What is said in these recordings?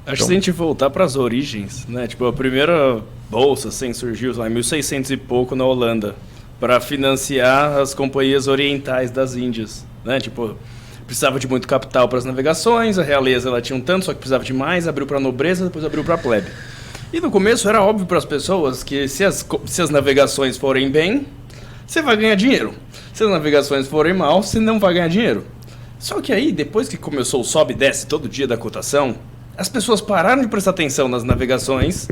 Acho que se a gente voltar para as origens, né? Tipo, a primeira bolsa assim, surgiu lá em 1600 e pouco na Holanda para financiar as companhias orientais das Índias, né? Tipo, precisava de muito capital para as navegações, a realeza ela tinha um tanto, só que precisava de mais, abriu para a nobreza, depois abriu para a plebe. E no começo era óbvio para as pessoas que se as navegações forem bem, você vai ganhar dinheiro. Se as navegações forem mal, você não vai ganhar dinheiro. Só que aí, depois que começou o sobe e desce todo dia da cotação, as pessoas pararam de prestar atenção nas navegações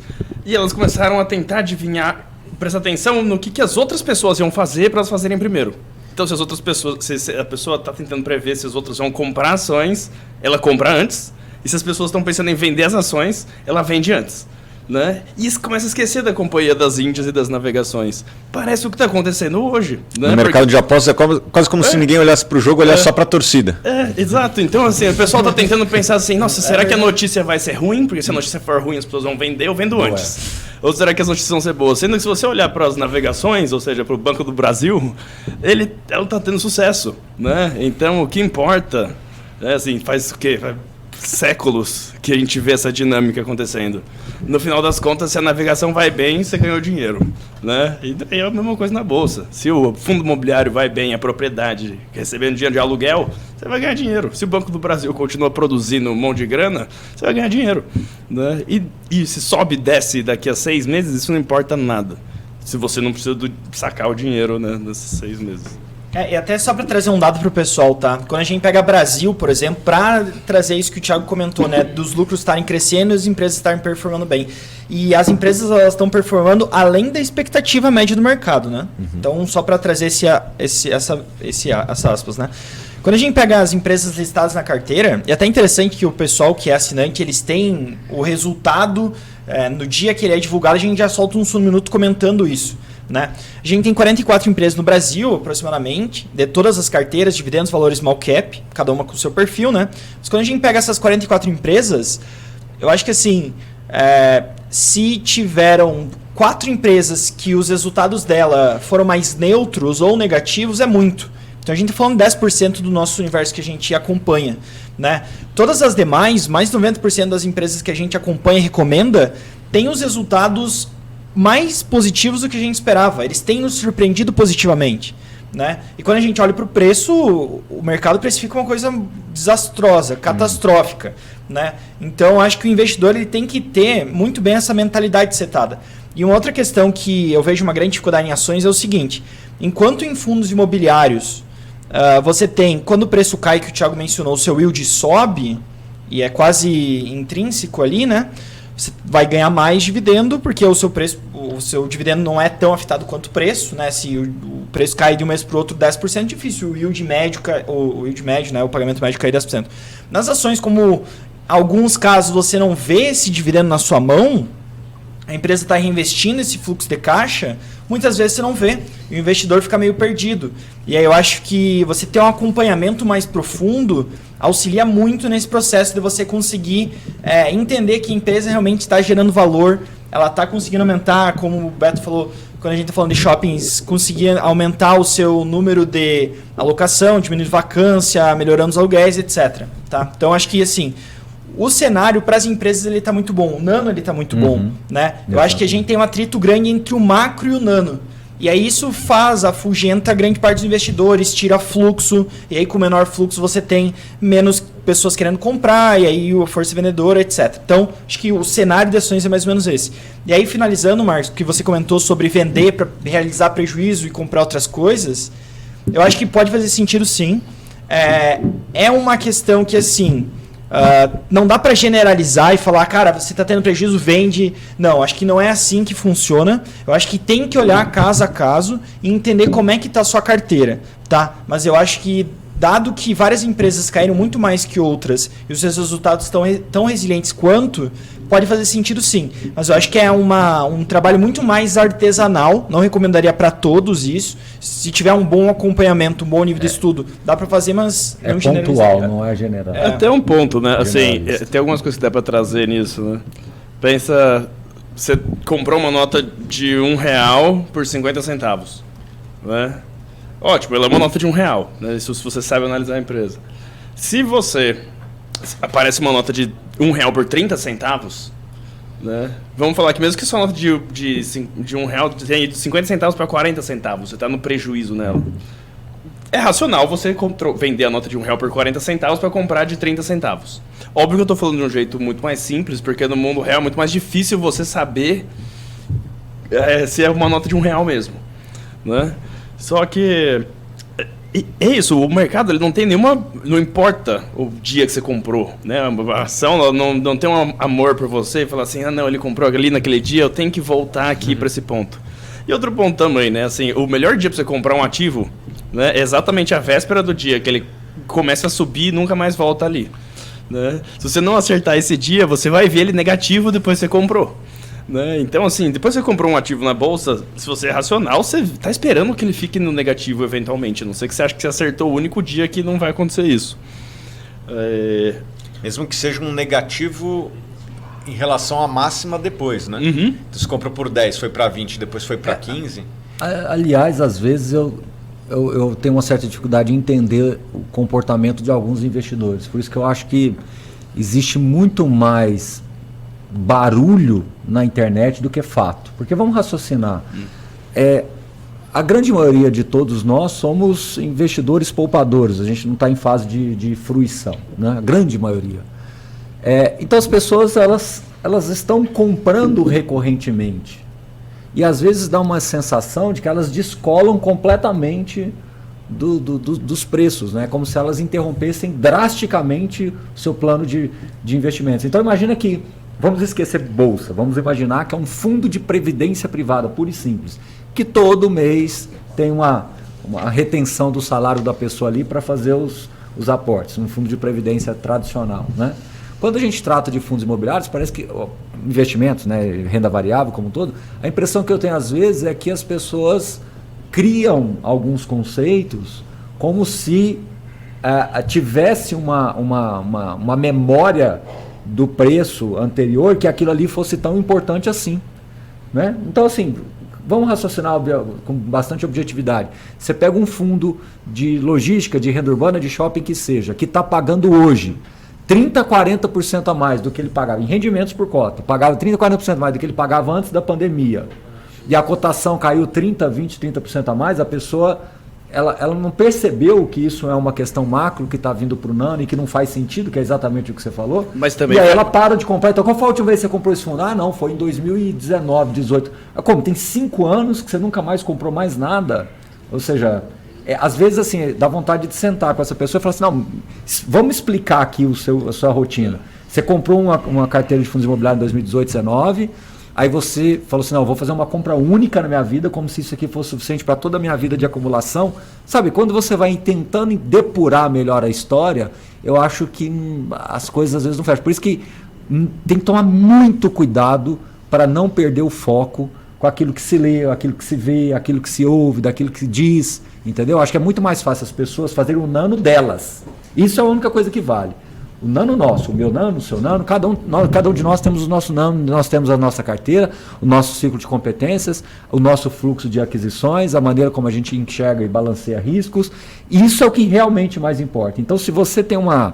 e elas começaram a tentar adivinhar, prestar atenção no que as outras pessoas iam fazer para elas fazerem primeiro. Então, se as outras pessoas, se a pessoa está tentando prever se os outros vão comprar ações, ela compra antes. E se as pessoas estão pensando em vender as ações, ela vende antes. Né? E isso começa a esquecer da companhia das Índias e das navegações. Parece o que está acontecendo hoje. Né? No mercado de apostas é quase como se ninguém olhasse para o jogo, olhasse só para a torcida. Exato. Então, assim, o pessoal está tentando pensar assim, nossa, será que a notícia vai ser ruim? Porque se a notícia for ruim, as pessoas vão vender, eu vendo antes. Ou será que as notícias vão ser boas? Sendo que se você olhar para as navegações, ou seja, para o Banco do Brasil, ela está tendo sucesso. Né? Então, o que importa, assim, faz o quê? Faz séculos que a gente vê essa dinâmica acontecendo. No final das contas, se a navegação vai bem, você ganhou dinheiro, né? E é a mesma coisa na bolsa. Se o fundo imobiliário vai bem, a propriedade recebendo dinheiro de aluguel, você vai ganhar dinheiro. Se o Banco do Brasil continua produzindo um monte de grana, você vai ganhar dinheiro, né? E se sobe e desce daqui a 6 meses, isso não importa nada. Se você não precisa sacar o dinheiro, né, nesses 6 meses. E até só para trazer um dado para o pessoal, tá? Quando a gente pega Brasil, por exemplo, para trazer isso que o Thiago comentou, né? Dos lucros estarem crescendo e as empresas estarem performando bem. E as empresas elas estão performando além da expectativa média do mercado, né? Uhum. Então, só para trazer essas aspas, né? Quando a gente pega as empresas listadas na carteira, é até interessante que o pessoal que é assinante, eles têm o resultado, no dia que ele é divulgado, a gente já solta um minuto comentando isso. Né? A gente tem 44 empresas no Brasil, aproximadamente, de todas as carteiras, dividendos, valores, small cap, cada uma com o seu perfil, né? Mas quando a gente pega essas 44 empresas, eu acho que assim, se tiveram 4 empresas que os resultados dela foram mais neutros ou negativos, é muito. Então a gente está falando de 10% do nosso universo que a gente acompanha. Né? Todas as demais, mais de 90% das empresas que a gente acompanha e recomenda, têm os resultados mais positivos do que a gente esperava. Eles têm nos surpreendido positivamente. Né? E quando a gente olha para o preço, o mercado precifica uma coisa desastrosa, catastrófica. Né? Então, acho que o investidor ele tem que ter muito bem essa mentalidade setada. E uma outra questão que eu vejo uma grande dificuldade em ações é o seguinte: enquanto em fundos imobiliários você tem, quando o preço cai, que o Thiago mencionou, o seu yield sobe, e é quase intrínseco ali, né? Você vai ganhar mais dividendo, porque o seu dividendo não é tão afetado quanto o preço, né? Se o preço cai de um mês para o outro 10%, é difícil o yield médio, né? O pagamento médio cair 10%. Nas ações, como alguns casos você não vê esse dividendo na sua mão, a empresa está reinvestindo esse fluxo de caixa, muitas vezes você não vê, e o investidor fica meio perdido. E aí eu acho que você ter um acompanhamento mais profundo auxilia muito nesse processo de você conseguir entender que a empresa realmente está gerando valor, ela está conseguindo aumentar, como o Beto falou, quando a gente está falando de shoppings, conseguir aumentar o seu número de alocação, diminuir vacância, melhorando os aluguéis, etc. Tá? Então acho que assim, o cenário para as empresas ele está muito bom, o nano ele está muito bom. Né? Eu acho que a gente tem um atrito grande entre o macro e o nano. E aí isso afugenta grande parte dos investidores, tira fluxo, e aí com menor fluxo você tem menos pessoas querendo comprar, e aí a força vendedora, etc. Então, acho que o cenário de ações é mais ou menos esse. E aí, finalizando, Marcos, que você comentou sobre vender para realizar prejuízo e comprar outras coisas, eu acho que pode fazer sentido sim. É uma questão que, assim, não dá para generalizar e falar, cara, você está tendo prejuízo, vende. Não, acho que não é assim que funciona. Eu acho que tem que olhar caso a caso e entender como é que está a sua carteira. Tá? Mas eu acho que, dado que várias empresas caíram muito mais que outras e os seus resultados estão tão resilientes quanto, pode fazer sentido sim. Mas eu acho que é um trabalho muito mais artesanal. Não recomendaria para todos isso. Se tiver um bom acompanhamento, um bom nível de estudo, dá para fazer, mas é não pontual, não é general. Até um ponto, né? Assim, tem algumas coisas que dá para trazer nisso, né? Pensa, você comprou uma nota de R$1 por 50 centavos, né? Ótimo, ela é uma nota de R$1, né? Isso se você sabe analisar a empresa. Se aparece uma nota de R$1 por 30 centavos, né? Vamos falar que mesmo que sua nota de R$1 tenha de 50 centavos para 40 centavos, você está no prejuízo nela. É racional você vender a nota de R$1 por 40 centavos para comprar de 30 centavos. Óbvio que eu estou falando de um jeito muito mais simples, porque no mundo real é muito mais difícil você saber se é uma nota de R$1 mesmo, né? Só que é isso, o mercado ele não tem nenhuma... Não importa o dia que você comprou, né? A ação não tem um amor por você e falar assim, não, ele comprou ali naquele dia, eu tenho que voltar aqui para esse ponto. E outro ponto também, né? Assim, o melhor dia para você comprar um ativo, né, é exatamente a véspera do dia que ele começa a subir e nunca mais volta ali, né? Se você não acertar esse dia, você vai ver ele negativo depois que você comprou. Né? Então, assim, depois que você comprou um ativo na bolsa, se você é racional, você está esperando que ele fique no negativo eventualmente. A não ser que você ache que você acertou o único dia que não vai acontecer isso. Mesmo que seja um negativo em relação à máxima depois, né? Uhum. Então, você compra por 10, foi para 20, depois foi para 15. Aliás, às vezes eu tenho uma certa dificuldade em entender o comportamento de alguns investidores. Por isso que eu acho que existe muito mais barulho na internet do que fato. Porque vamos raciocinar. A grande maioria de todos nós somos investidores poupadores. A gente não está em fase de fruição, né? A grande maioria. Então as pessoas elas estão comprando recorrentemente. E às vezes dá uma sensação de que elas descolam completamente dos preços, né? Como se elas interrompessem drasticamente o seu plano de investimentos. Então imagina que, vamos esquecer bolsa, vamos imaginar que é um fundo de previdência privada, puro e simples, que todo mês tem uma retenção do salário da pessoa ali para fazer os aportes, um fundo de previdência tradicional, né? Quando a gente trata de fundos imobiliários, parece que investimentos, né, renda variável como um todo, a impressão que eu tenho às vezes é que as pessoas criam alguns conceitos como se tivesse uma memória do preço anterior, que aquilo ali fosse tão importante assim, né? Então, assim, vamos raciocinar com bastante objetividade. Você pega um fundo de logística, de renda urbana, de shopping que seja, que está pagando hoje 30%, 40% a mais do que ele pagava em rendimentos por cota, pagava 30%, 40% mais do que ele pagava antes da pandemia, e a cotação caiu 30%, 20%, 30% a mais, a pessoa ela não percebeu que isso é uma questão macro que está vindo para o Nano e que não faz sentido, que é exatamente o que você falou. Mas também e aí ela para de comprar. Então, qual foi a última vez que você comprou esse fundo? Ah, não, foi em 2019, 2018. Como? Tem 5 anos que você nunca mais comprou mais nada. Ou seja, às vezes assim, dá vontade de sentar com essa pessoa e falar assim, não, vamos explicar aqui a sua rotina. Você comprou uma carteira de fundos imobiliários em 2018, 2019, aí você falou assim, não, eu vou fazer uma compra única na minha vida, como se isso aqui fosse suficiente para toda a minha vida de acumulação. Sabe, quando você vai tentando depurar melhor a história, eu acho que as coisas às vezes não fecham. Por isso que tem que tomar muito cuidado para não perder o foco com aquilo que se lê, aquilo que se vê, aquilo que se ouve, daquilo que se diz, entendeu? Acho que é muito mais fácil as pessoas fazerem o nano delas. Isso é a única coisa que vale. O nano nosso, o meu nano, o seu nano, cada um de nós temos o nosso nano, nós temos a nossa carteira, o nosso ciclo de competências, o nosso fluxo de aquisições, a maneira como a gente enxerga e balanceia riscos. Isso é o que realmente mais importa. Então, se você tem uma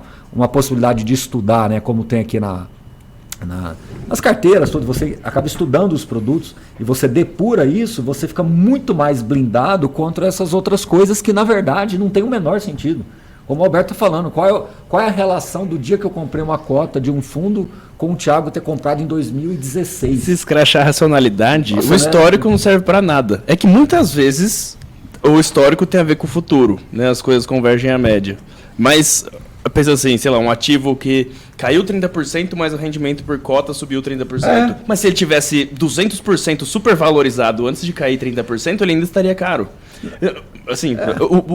possibilidade de estudar, né, como tem aqui nas carteiras, você acaba estudando os produtos e você depura isso, você fica muito mais blindado contra essas outras coisas que, na verdade, não tem o menor sentido. Como o Alberto está falando, qual é a relação do dia que eu comprei uma cota de um fundo com o Thiago ter comprado em 2016? Se escrachar a racionalidade, Nossa, o histórico não serve para nada. É que muitas vezes o histórico tem a ver com o futuro, né? As coisas convergem à média. Mas, pensa assim, sei lá, um ativo que caiu 30%, mas o rendimento por cota subiu 30%. Mas se ele tivesse 200% supervalorizado antes de cair 30%, ele ainda estaria caro. Assim,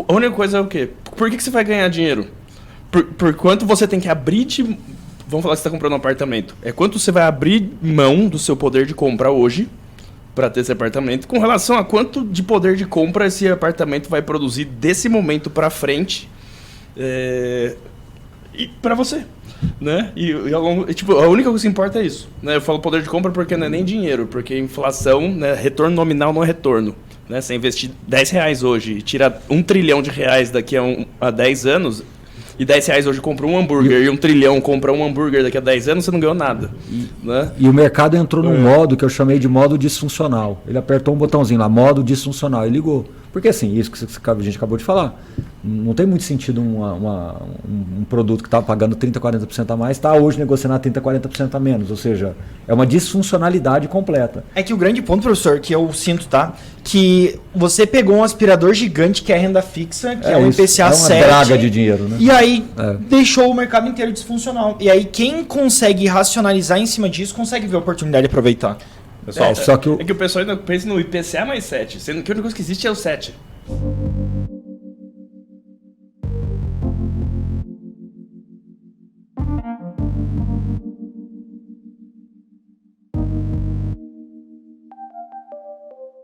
a única coisa é o quê? Por que você vai ganhar dinheiro? Por quanto você tem que abrir de... Vamos falar que você está comprando um apartamento. É quanto você vai abrir mão do seu poder de compra hoje para ter esse apartamento, com relação a quanto de poder de compra esse apartamento vai produzir desse momento para frente e para você, né? Tipo, a única coisa que importa é isso, né? Eu falo poder de compra porque não é nem dinheiro, porque inflação, né, retorno nominal não é retorno, né? Você investir R$10 hoje e tirar R$1 trilhão daqui a 10 anos, e R$10 hoje compra um hambúrguer e 1 trilhão compra um hambúrguer daqui a 10 anos, você não ganhou nada. Né? E o mercado entrou num modo que eu chamei de modo disfuncional. Ele apertou um botãozinho lá, modo disfuncional, e ligou. Porque assim, isso que a gente acabou de falar, não tem muito sentido um produto que estava pagando 30%, 40% a mais, está hoje negociando a 30%, 40% a menos. Ou seja, é uma disfuncionalidade completa. É que o grande ponto, professor, que eu sinto, tá? Que você pegou um aspirador gigante que é renda fixa, que é um isso, IPCA 7. É uma draga de dinheiro, né? E aí deixou o mercado inteiro disfuncional. E aí quem consegue racionalizar em cima disso, consegue ver a oportunidade de aproveitar. Pessoal, só que é que o pessoal ainda pensa no IPCA mais 7, sendo que a única coisa que existe é o 7.